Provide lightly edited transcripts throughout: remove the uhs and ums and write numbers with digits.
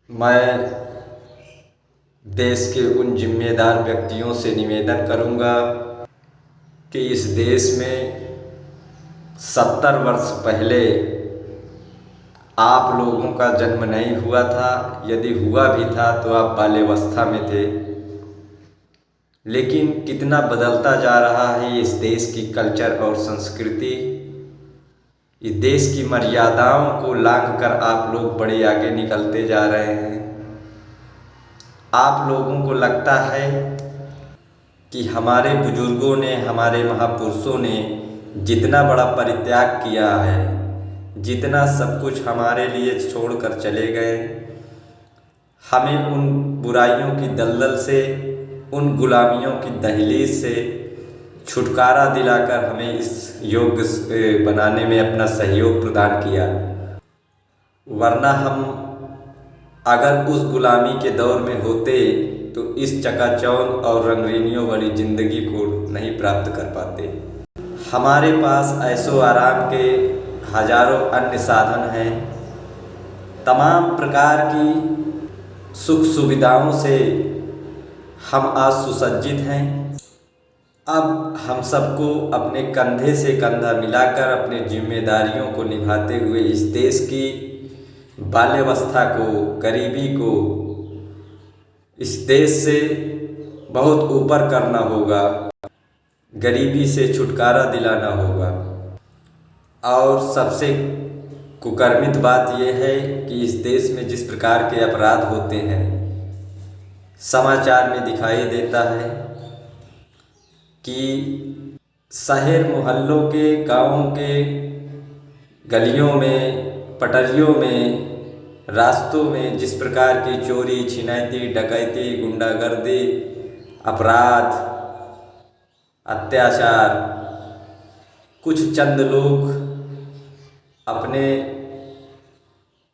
मैं देश के उन जिम्मेदार व्यक्तियों से निवेदन करूंगा कि इस देश में 70 वर्ष पहले आप लोगों का जन्म नहीं हुआ था। यदि हुआ भी था तो आप बाल्यावस्था में थे। लेकिन कितना बदलता जा रहा है इस देश की कल्चर और संस्कृति। इस देश की मर्यादाओं को लांघ कर आप लोग बड़े आगे निकलते जा रहे हैं। आप लोगों को लगता है कि हमारे बुजुर्गों ने, हमारे महापुरुषों ने जितना बड़ा परित्याग किया है, जितना सब कुछ हमारे लिए छोड़कर चले गए, हमें उन बुराइयों की दलदल से, उन गुलामियों की दहलीज से छुटकारा दिलाकर हमें इस योग्य बनाने में अपना सहयोग प्रदान किया। वरना हम अगर उस गुलामी के दौर में होते तो इस चकाचौंध और रंगीनियों वाली ज़िंदगी को नहीं प्राप्त कर पाते। हमारे पास ऐशो आराम के हजारों अन्य साधन हैं। तमाम प्रकार की सुख सुविधाओं से हम आज सुसज्जित हैं। अब हम सबको अपने कंधे से कंधा मिलाकर अपनी जिम्मेदारियों को निभाते हुए इस देश की बाल्यावस्था को, गरीबी को इस देश से बहुत ऊपर करना होगा। गरीबी से छुटकारा दिलाना होगा। और सबसे कुकर्मित बात यह है कि इस देश में जिस प्रकार के अपराध होते हैं, समाचार में दिखाई देता है कि शहर मोहल्लों के, गाँवों के गलियों में, पटरियों में, रास्तों में जिस प्रकार की चोरी, छिनैती, डकैती, गुंडागर्दी, अपराध, अत्याचार कुछ चंद लोग अपने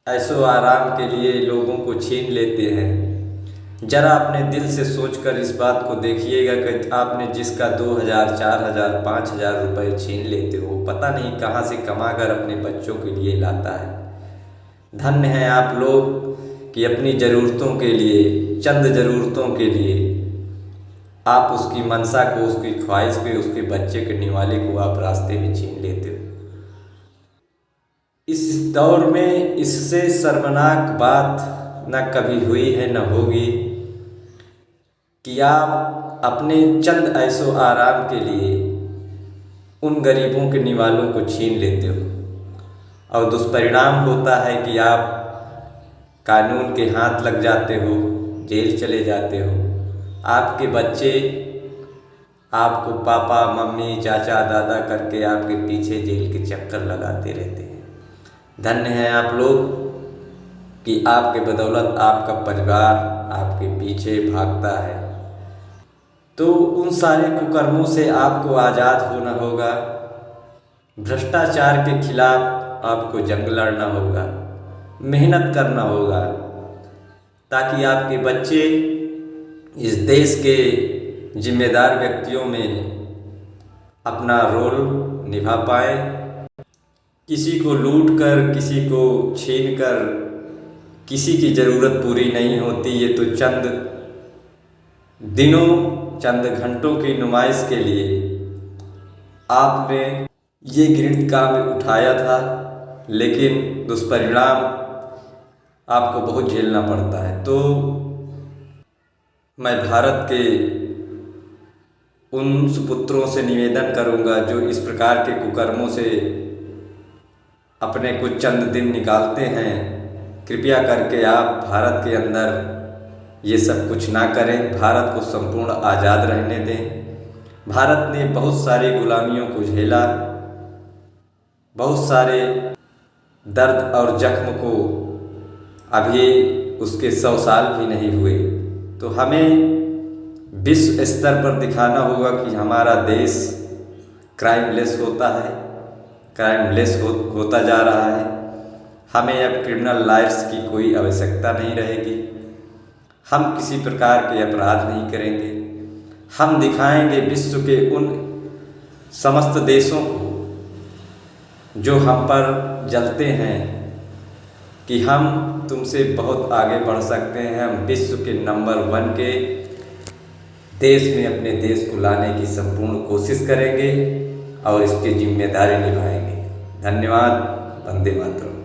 ऐशो आराम के लिए लोगों को छीन लेते हैं। जरा अपने दिल से सोचकर इस बात को देखिएगा कि आपने जिसका 2000, 4000, 5000 रुपये छीन लेते हो, पता नहीं कहाँ से कमाकर अपने बच्चों के लिए लाता है। धन्य हैं आप लोग कि अपनी ज़रूरतों के लिए, चंद ज़रूरतों के लिए आप उसकी मनसा को, उसकी ख्वाहिश पे, उसके बच्चे के निवाले को आप रास्ते में छीन लेते हो। इस दौर में इससे शर्मनाक बात न कभी हुई है न होगी कि आप अपने चंद ऐशो आराम के लिए उन गरीबों के निवालों को छीन लेते हो। और दुष्परिणाम होता है कि आप कानून के हाथ लग जाते हो, जेल चले जाते हो। आपके बच्चे आपको पापा, मम्मी, चाचा, दादा करके आपके पीछे जेल के चक्कर लगाते रहते हैं। धन्य हैं आप लोग कि आपके बदौलत आपका परिवार आपके पीछे भागता है। तो उन सारे कुकर्मों से आपको आज़ाद होना होगा। भ्रष्टाचार के खिलाफ आपको जंग लड़ना होगा, मेहनत करना होगा, ताकि आपके बच्चे इस देश के जिम्मेदार व्यक्तियों में अपना रोल निभा पाए। किसी को लूट कर, किसी को छीन कर किसी की ज़रूरत पूरी नहीं होती। ये तो चंद दिनों, चंद घंटों की नुमाइश के लिए आपने ये घृणित काम उठाया था, लेकिन दुष्परिणाम आपको बहुत झेलना पड़ता है। तो मैं भारत के उन सुपुत्रों से निवेदन करूंगा जो इस प्रकार के कुकर्मों से अपने कुछ चंद दिन निकालते हैं, कृपया करके आप भारत के अंदर ये सब कुछ ना करें। भारत को संपूर्ण आज़ाद रहने दें। भारत ने बहुत सारी गुलामियों को झेला, बहुत सारे दर्द और जख्म को अभी उसके 100 साल भी नहीं हुए। तो हमें विश्व स्तर पर दिखाना होगा कि हमारा देश क्राइमलेस होता है, क्राइमलेस होता जा रहा है। हमें अब क्रिमिनल लॉयर्स की कोई आवश्यकता नहीं रहेगी। हम किसी प्रकार के अपराध नहीं करेंगे। हम दिखाएंगे विश्व के उन समस्त देशों को जो हम पर जलते हैं कि हम तुमसे बहुत आगे बढ़ सकते हैं। हम विश्व के नंबर 1 के देश में अपने देश को लाने की संपूर्ण कोशिश करेंगे और इसकी जिम्मेदारी निभाएंगे। धन्यवाद। वंदे मातरम।